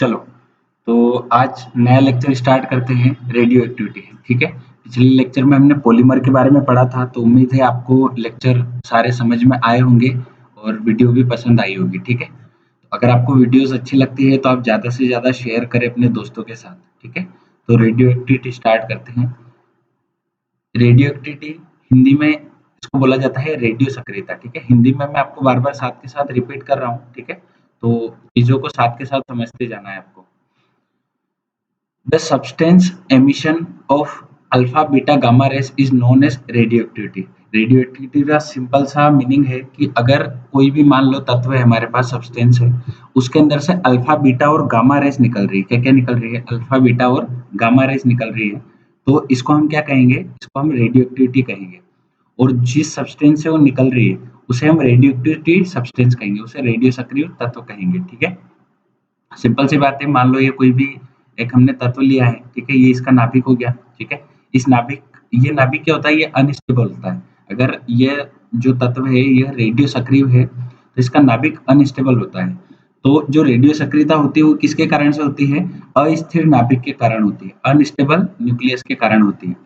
चलो, तो आज नया लेक्चर स्टार्ट करते हैं रेडियो एक्टिविटी। ठीक है, पिछले लेक्चर में हमने पॉलीमर के बारे में पढ़ा था, तो उम्मीद है आपको लेक्चर सारे समझ में आए होंगे और वीडियो भी पसंद आई होगी। ठीक है, तो अगर आपको वीडियोस अच्छी लगती है तो आप ज़्यादा से ज़्यादा शेयर करें अपने दोस्तों के साथ। ठीक है, तो रेडियो एक्टिविटी स्टार्ट करते हैं। रेडियो एक्टिविटी हिंदी में इसको बोला जाता है रेडियो सक्रियता। ठीक है, हिंदी में मैं आपको बार बार साथ के साथ रिपीट कर रहा हूँ। ठीक है, तो चीजों को साथ के साथ समझते जाना है आपको। The substance emission of alpha beta gamma rays is known as radioactivity. Radioactivity का सिंपल सा मीनिंग है कि अगर कोई भी मान लो तत्व है, हमारे पास सब्सटेंस है, उसके अंदर से अल्फा बीटा और गामा रेस निकल रही है। क्या क्या निकल रही है? अल्फा बीटा और गामा रेस निकल रही है। तो इसको हम क्या कहेंगे? इसको हम रेडियोएक्टिविटी कहेंगे। और जिस सब्सटेंस से वो निकल रही है उसे हम रेडियोएक्टिविटी सब्सटेंस कहेंगे, उसे रेडियो सक्रिय तत्व कहेंगे। ठीक है, सिंपल सी बात है। मान लो ये कोई भी एक हमने तत्व लिया है। ठीक है, ये इसका नाभिक हो गया। ठीक है, इस नाभिक ये नाभिक क्या होता है? ये अनस्टेबल होता है। अगर ये जो तत्व है ये रेडियो सक्रिय है तो इसका नाभिक अनस्टेबल होता है। तो जो रेडियो सक्रियता होती है वो किसके कारण से होती है? अस्थिर नाभिक के कारण होती है, अनस्टेबल न्यूक्लियस के कारण होती है,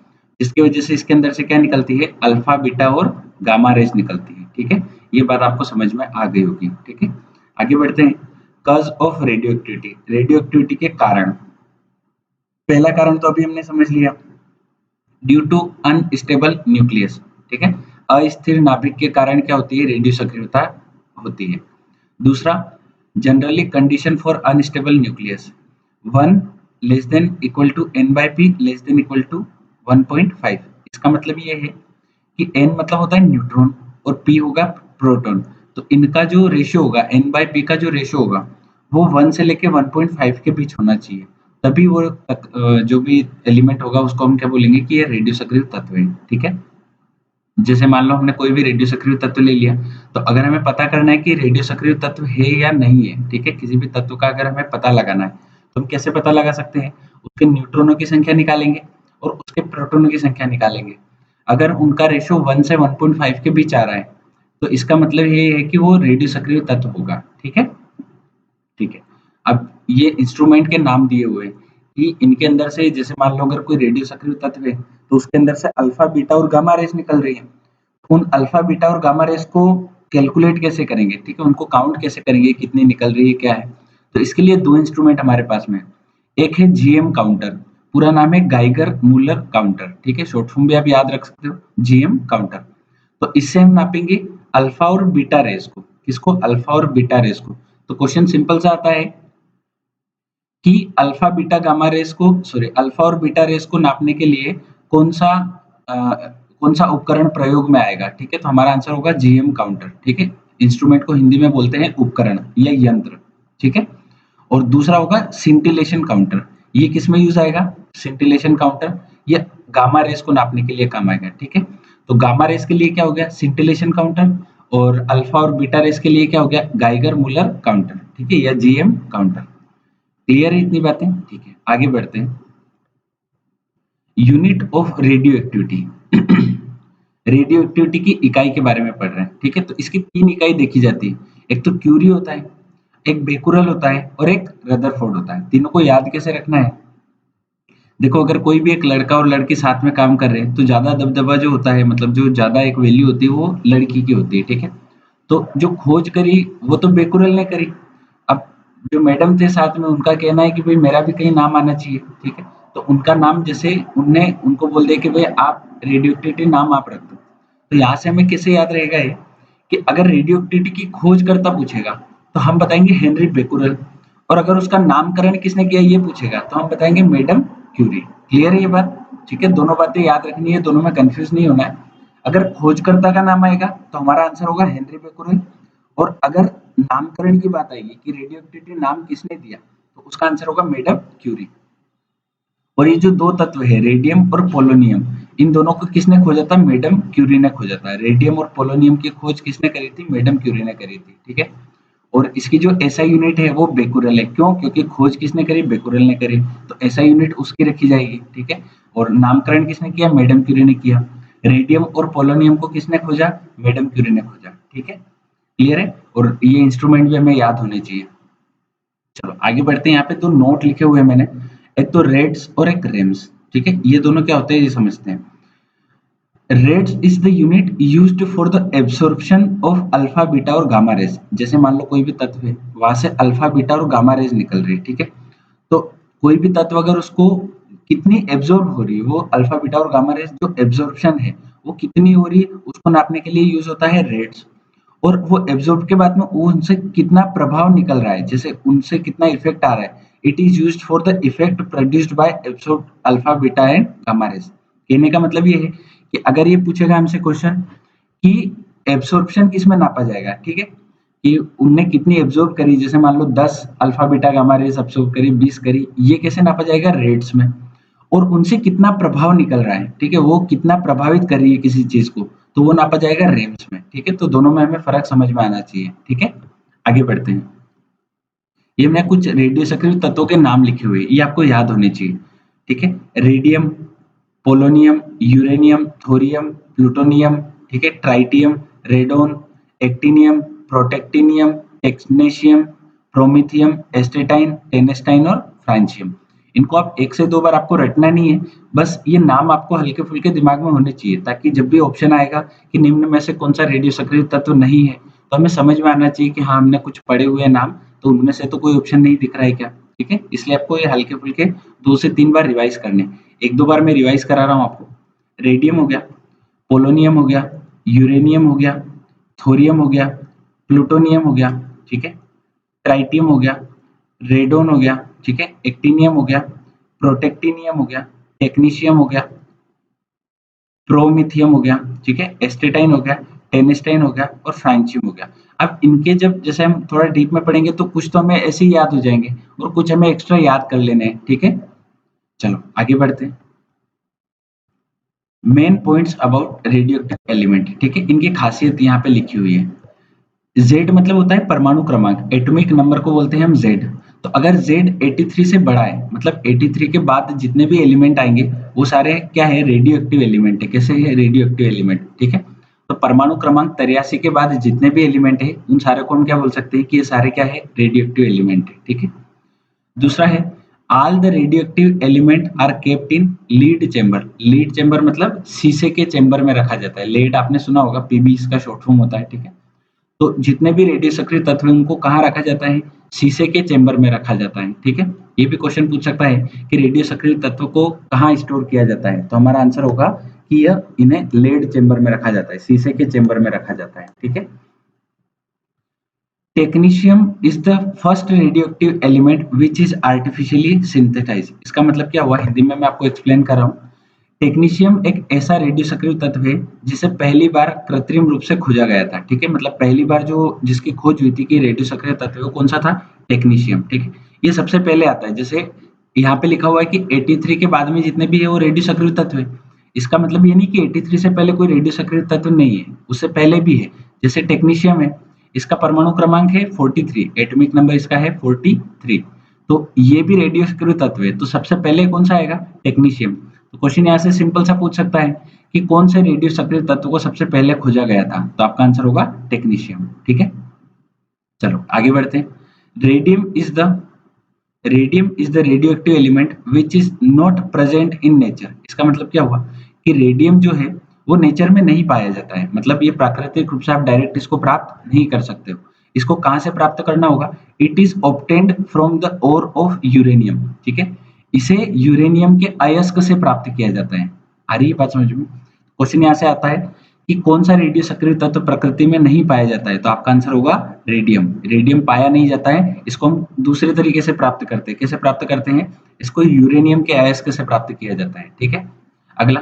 जिसकी वजह से इसके अंदर से क्या निकलती है? अल्फा बीटा और गामा रेस निकलती है। ठीक है, ये बात आपको समझ में आ गई होगी। ठीक है, आगे बढ़ते हैं। कॉज ऑफ रेडियोएक्टिविटी, रेडियोएक्टिविटी के कारण। पहला कारण तो अभी हमने समझ लिया, ड्यू टू अनस्टेबल न्यूक्लियस। ठीक है, अस्थिर नाभिक के कारण क्या होती है? रेडियो सक्रियता होती है। दूसरा, generally condition for unstable nucleus, 1 less than equal to n by P less than equal to 1.5। इसका मतलब ये है कि n मतलब होता है न्यूट्रॉन और p होगा प्रोटॉन। तो इनका जो रेशियो होगा, n बाई p का जो रेशियो होगा वो 1 से लेके 1.5 के बीच होना चाहिए। तभी वो जो भी एलिमेंट होगा उसको हम क्या बोलेंगे कि ये रेडियो सक्रिय तत्व है। ठीक है, जैसे मान लो हमने कोई भी रेडियो सक्रिय तत्व ले लिया, तो अगर हमें पता करना है कि रेडियो सक्रिय तत्व है या नहीं है, ठीक है, किसी भी तत्व का अगर हमें पता लगाना है तो हम कैसे पता लगा सकते हैं? उसके न्यूट्रॉनों की संख्या निकालेंगे और उसके प्रोटॉनों की संख्या निकालेंगे। अगर उनका रेशियो 1 से 1.5 के बीच आ रहा है तो इसका मतलब ये है कि वो रेडियो सक्रिय तत्व होगा। ठीक है, ठीक है। अब ये इंस्ट्रूमेंट के नाम दिए हुए हैं कि इनके अंदर से, जैसे मान लो अगर कोई रेडियो सक्रिय तत्व है तो उसके अंदर से अल्फा बीटा और गामा रेस निकल रही है। उन अल्फा बीटा और गामा रेस को कैलकुलेट कैसे करेंगे? ठीक है, उनको काउंट कैसे करेंगे, कितनी निकल रही है, क्या है? तो इसके लिए दो इंस्ट्रूमेंट हमारे पास में है। एक है जीएम काउंटर, पूरा नाम है गाइगर मूलर काउंटर। ठीक है, शॉर्ट फॉर्म भी आप याद रख सकते हो, जीएम काउंटर। तो इससे हम नापेंगे अल्फा और बीटा रेस को। किसको? अल्फा और बीटा रेस को। तो क्वेश्चन सिंपल सा आता है कि अल्फा बीटा गामा रेस को, सॉरी, अल्फा और बीटा रेस को नापने के लिए कौन सा कौन सा उपकरण प्रयोग में आएगा? ठीक है, तो हमारा आंसर होगा जीएम काउंटर। ठीक है, इंस्ट्रूमेंट को हिंदी में बोलते हैं उपकरण या यंत्र। ठीक है, और दूसरा होगा सिंटिलेशन काउंटर। ये किस में यूज आएगा? सिंटिलेशन काउंटर ये गामा रेस को नापने के लिए काम आएगा। ठीक है, तो गामा रेस के लिए क्या हो गया? सिंटिलेशन काउंटर, और अल्फा और बीटा रेस के लिए क्या हो गया? Geiger Muller counter. ठीक है, या जीएम काउंटर। क्लियर है इतनी बातें? ठीक है, आगे बढ़ते हैं। Unit of radio activity. Radio activity की इकाई के बारे में पढ़ रहे हैं। ठीक है, तो इसकी 3 इकाई देखी जाती है। एक तो क्यूरी होता है, एक बेकुरल होता है और एक रदरफोर्ड होता है। तीनों को याद कैसे रखना है? देखो, अगर कोई भी एक लड़का और लड़की साथ में काम कर रहे हैं तो ज्यादा दबदबा जो होता है, मतलब जो ज्यादा एक वैल्यू होती है वो लड़की की होती है। ठीक है, तो जो खोज करी वो तो बेकुरल ने करी। अब जो मैडम थे साथ में उनका कहना है कि भाई मेरा भी कहीं नाम आना चाहिए। ठीक है, तो उनका नाम, जैसे उनने उनको बोल दिया कि भाई आप रेडियो एक्टिविटी नाम आप रख दो। तो यहाँ से हमें कैसे याद रहेगा ये कि अगर रेडियो एक्टिविटी की खोजकर्ता पूछेगा तो हम बताएंगे हेनरी बेकुरल, और अगर उसका नामकरण किसने किया ये पूछेगा तो हम बताएंगे मैडम क्यूरी। क्लियर है ये बात? ठीक है, दोनों बातें याद रखनी है, दोनों में कंफ्यूज नहीं होना है। अगर खोजकर्ता का नाम आएगा तो हमारा आंसर होगा हेनरी बेकुरल, और अगर नामकरण की बात आएगी कि रेडियो एक्टिविटी नाम किसने दिया तो उसका आंसर होगा मैडम क्यूरी। और ये जो दो तत्व है रेडियम और पोलोनियम, इन दोनों को किसने खोजा था? मैडम क्यूरी ने खोजा था। रेडियम और पोलोनियम की खोज किसने करी थी? मैडम क्यूरी ने करी थी। ठीक है, और इसकी जो एसआई यूनिट है वो बेकुरल है। क्यों? क्योंकि खोज किसने करी? बेकुरल ने करी, तो एसआई यूनिट उसकी रखी जाएगी। ठीक है, और नामकरण किसने किया? मैडम क्यूरी ने किया। रेडियम और पोलोनियम को किसने खोजा? मैडम क्यूरी ने खोजा। ठीक है, क्लियर है? और ये इंस्ट्रूमेंट भी हमें याद होने चाहिए। चलो आगे बढ़ते हैं। यहाँ पे 2 नोट लिखे हुए हैं मैंने, एक तो रेड्स और एक रेम्स, ठीक है? ये दोनों क्या होते हैं ये समझते हैं। Rads is the unit used for the absorption of alpha beta और गामा रेज। जैसे मान लो कोई भी तत्व है, वहां से अल्फा बीटा और गामा रेज निकल रही है, ठीक है? तो कोई भी तत्व अगर उसको कितनी एब्जॉर्ब हो रही है, वो अल्फा बीटा और गामा रेज जो एब्जॉर्प्शन है वो कितनी हो रही है, उसको नापने के लिए यूज होता है रेड्स। और वो एब्जॉर्ब के बाद में वो उनसे कितना प्रभाव निकल रहा है, जैसे उनसे कितना इफेक्ट आ रहा है, it is used for the effect produced by absorb alpha beta and gamma rays. कहने का मतलब ये है कि अगर ये पूछेगा हमसे क्वेश्चन कि एब्सॉर्प्शन किसमें नापा जाएगा, ठीक है? कि उनने कितनी एब्जॉर्ब करी, जैसे मान लो 10 alpha beta gamma rays absorb करी, 20 करी, ये कैसे नापा जाएगा? रेट्स में। और उनसे कितना प्रभाव निकल रहा है, ठीक है? वो कितना प्रभावित कर रही है किसी चीज को, तो वो नापा जाएगा रेम्स में, ठीक है? तो दोनों में हमें फर्क समझ में आना चाहिए, ठीक है? आगे बढ़ते हैं। ये मैं कुछ रेडियो सक्रिय तत्वों के नाम लिखे हुए हैं, ये आपको याद होने चाहिए, ठीक है? Radium, polonium, uranium, thorium, plutonium, ठीक है? Tritium, radon, actinium, protactinium, technetium, promethium, astatine, tennessine और फ्रांसियम। इनको आप एक से दो बार आपको रटना नहीं है, बस ये नाम आपको हल्के फुल्के दिमाग में होने चाहिए, ताकि जब भी ऑप्शन आएगा कि निम्न में से कौन सा रेडियो सक्रिय तत्व नहीं है, तो हमें समझ में आना चाहिए कि हाँ हमने कुछ पढ़े हुए नाम, तो उनमें से तो कोई ऑप्शन नहीं दिख रहा है क्या, ठीक है? इसलिए आपको ये हल्के फुल्के 2 से 3 बार रिवाइज करने। एक दो बार मैं रिवाइज करा रहा हूँ आपको। रेडियम हो गया, पोलोनियम हो गया, यूरेनियम हो गया, थोरियम हो गया, प्लूटोनियम हो गया, ठीक है? ट्राइटियम हो गया, रेडोन हो गया, ठीक है? एक्टिनियम हो गया, प्रोटेक्टिनियम हो गया, टेक्नीशियम हो गया, प्रोमिथियम हो गया, ठीक है? एस्टेटाइन हो गया, टेनेस्टाइन हो गया और फ्रांचियम हो गया। अब इनके जब जैसे हम थोड़ा डीप में पढ़ेंगे तो कुछ तो हमें ऐसे ही याद हो जाएंगे और कुछ हमें एक्स्ट्रा याद कर लेने हैं, ठीक है? चलो आगे बढ़ते हैं। Main points about radioactive element, ठीक है? इनकी खासियत यहाँ पे लिखी हुई है। जेड मतलब होता है परमाणु क्रमांक, एटॉमिक नंबर को बोलते हैं हम जेड। तो अगर जेड 83 से बड़ा है, मतलब 83 के बाद जितने भी एलिमेंट आएंगे वो सारे क्या है? रेडियो एक्टिव एलिमेंट है। कैसे है? रेडियो एक्टिव एलिमेंट, ठीक है? तो परमाणु क्रमांक 83 के बाद जितने भी एलिमेंट है उन सारे को हम क्या बोल सकते हैं कि ये सारे क्या है? रेडियो एक्टिव एलिमेंट है, ठीक है? दूसरा है all the radioactive element are kept in lead chamber. Lead chamber मतलब शीशे के चेंबर में रखा जाता है। लीड आपने सुना होगा, पीबी इसका शॉर्ट फॉर्म होता है, ठीक है? तो जितने भी रेडियो सक्रिय तत्व हैं उनको कहाँ रखा जाता है? शीशे के चेंबर में रखा जाता है, ठीक है? ये भी क्वेश्चन पूछ सकता है कि रेडियो सक्रिय तत्व को कहाँ स्टोर किया जाता है, तो हमारा आंसर होगा कि यह इन्हें लेड चेंबर में रखा जाता है, शीशे के चेंबर में रखा जाता है, ठीक है? Technetium is the first radioactive element which is artificially synthesize. इसका मतलब क्या हुआ, हिंदी में मैं आपको एक्सप्लेन कर रहा हूँ। टेक्नीशियम एक ऐसा रेडियो सक्रिय तत्व है जिसे पहली बार कृत्रिम रूप से खोजा गया था, ठीक है? मतलब पहली बार जो जिसकी खोज हुई थी कि रेडियो सक्रिय तत्व है, वो कौन सा था? टेक्नीशियम, ठीक है? ये सबसे पहले आता है। जैसे यहाँ पे लिखा हुआ है कि 83 के बाद में जितने भी है वो रेडियो सक्रिय तत्व है। इसका मतलब ये नहीं कि 83 से पहले कोई रेडियो सक्रिय तत्व नहीं है, उससे पहले भी है। जैसे टेक्नीशियम है, इसका परमाणु क्रमांक है 43, एटॉमिक नंबर इसका है 43। तो ये भी रेडियो सक्रिय तत्व है, तो सबसे पहले कौन सा आएगा? टेक्नीशियम। तो क्वेश्चन यहाँ से सिंपल सा पूछ सकता है कि कौन से रेडियो सक्रिय तत्व को सबसे पहले खोजा गया था, तो आपका आंसर होगा टेक्नीशियम, ठीक है? चलो आगे बढ़ते हैं। Radium is the radium is the radioactive element which is not present in nature. इसका मतलब क्या हुआ कि रेडियम जो है वो नेचर में नहीं पाया जाता है, मतलब ये प्राकृतिक रूप से आप डायरेक्ट इसको प्राप्त नहीं कर सकते हो। इसको कहाँ से प्राप्त करना होगा? It is obtained from the ore of uranium, ठीक है? इसे यूरेनियम के अयस्क से प्राप्त किया जाता है। आ रही है बात समझ में? क्वेश्चन यहाँ से आता है कि कौन सा रेडियो सक्रिय तत्व प्रकृति में नहीं पाया जाता है, तो आपका आंसर होगा रेडियम। रेडियम पाया नहीं जाता है, इसको हम दूसरे तरीके से प्राप्त करते हैं। कैसे प्राप्त करते हैं? इसको यूरेनियम के अयस्क से प्राप्त किया जाता है, ठीक है? अगला,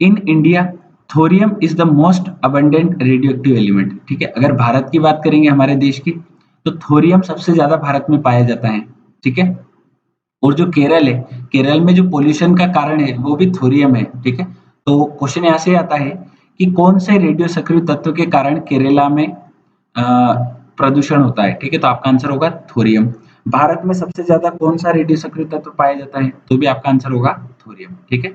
in India thorium is the most abundant radioactive element, ठीक है? अगर भारत की बात करेंगे हमारे देश की, तो थोरियम सबसे ज्यादा भारत में पाया जाता है, ठीक है? और जो केरल है, केरल में जो पोल्यूशन का कारण है वो भी थोरियम है, ठीक है? तो क्वेश्चन यहाँ से आता है कि कौन से रेडियो सक्रिय तत्व के कारण केरला में प्रदूषण होता है, ठीक है? तो आपका आंसर होगा थोरियम। भारत में सबसे ज्यादा कौन सा रेडियो सक्रिय तत्व पाया जाता है, तो भी आपका आंसर होगा थोरियम, ठीक है?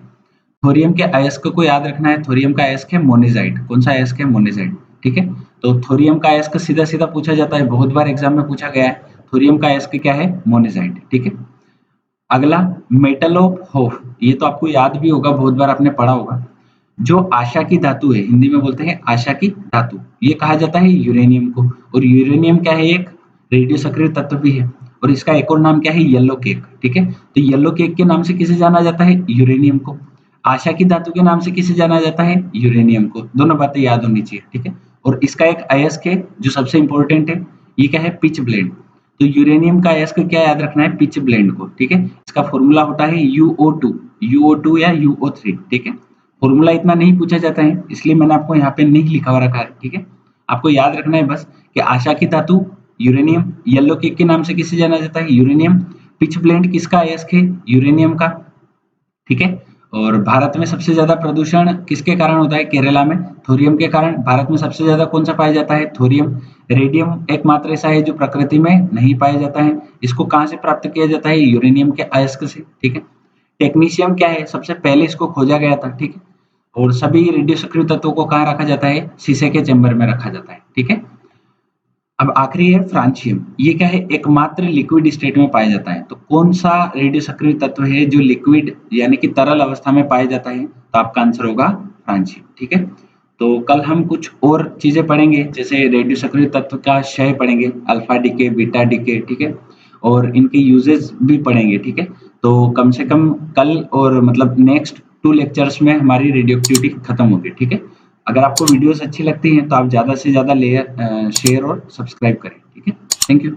थोरियम के अयस्क को याद रखना है। थोरियम का अयस्क है मोनेजाइट। कौन सा अयस्क है? मोनेजाइट, ठीक है? तो थोरियम का अयस्क सीधा सीधा पूछा जाता है, बहुत बार एग्जाम में पूछा गया है। थोरियम का अयस्क क्या है? मोनेजाइट, ठीक है। अगला मेटल ऑफ होप, ये तो आपको याद भी होगा, बहुत बार आपने पढ़ा होगा। जो आशा की धातु है, हिंदी में बोलते हैं आशा की धातु, ये कहा जाता है यूरेनियम को। और यूरेनियम क्या है? एक रेडियो सक्रिय तत्व भी है। और इसका एक और नाम क्या है? येलो केक, ठीक है। तो येलो केक के नाम से किसे जाना जाता है? यूरेनियम को। आशा की धातु के नाम से किसे जाना जाता है? यूरेनियम को। दोनों बातें याद होनी चाहिए, ठीक है। और इसका एक अयस्क है जो सबसे इंपॉर्टेंट है, ये क्या है? Pitch blend. तो यूरेनियम का अयस्क क्या याद रखना है? पिच ब्लेंड को, ठीक है। इसका फॉर्मूला होता है UO2 या UO3, ठीक है। फॉर्मूला इतना नहीं पूछा जाता है, इसलिए मैंने आपको यहाँ पे नहीं लिखा हुआ रखा है, ठीक है। आपको याद रखना है बस कि आशा की धातु यूरेनियम, येलो केक के नाम से किसे जाना जाता है? यूरेनियम। पिच ब्लेंड किसका अयस्क है? यूरेनियम का, ठीक है। और भारत में सबसे ज्यादा प्रदूषण किसके कारण होता है? केरला में थोरियम के कारण। भारत में सबसे ज्यादा कौन सा पाया जाता है? थोरियम। रेडियम एकमात्र ऐसा है जो प्रकृति में नहीं पाया जाता है। इसको कहाँ से प्राप्त किया जाता है? यूरेनियम के अयस्क से, ठीक है। टेक्नीशियम क्या है? सबसे पहले इसको खोजा गया था, ठीक है। और सभी रेडियो सक्रिय तत्वों को कहाँ रखा जाता है? शीशे के चैम्बर में रखा जाता है, ठीक है। अब आखिरी है फ्रांचियम, ये क्या है? एकमात्र लिक्विड स्टेट में पाया जाता है। तो कौन सा रेडियो सक्रिय तत्व है जो लिक्विड यानी कि तरल अवस्था में पाया जाता है? तो आपका आंसर होगा फ्रांचियम, ठीक है। तो कल हम कुछ और चीजें पढ़ेंगे, जैसे रेडियो सक्रिय तत्व का क्षय पढ़ेंगे, अल्फा डीके, बीटा डीके, ठीक है। और इनके यूजेस भी पढ़ेंगे, ठीक है। तो कम से कम कल और मतलब नेक्स्ट 2 लेक्चर्स में हमारी रेडियो एक्टिविटी खत्म होगी, ठीक है। अगर आपको वीडियोस अच्छी लगती हैं तो आप ज़्यादा से ज़्यादा शेयर और सब्सक्राइब करें, ठीक है। Thank you.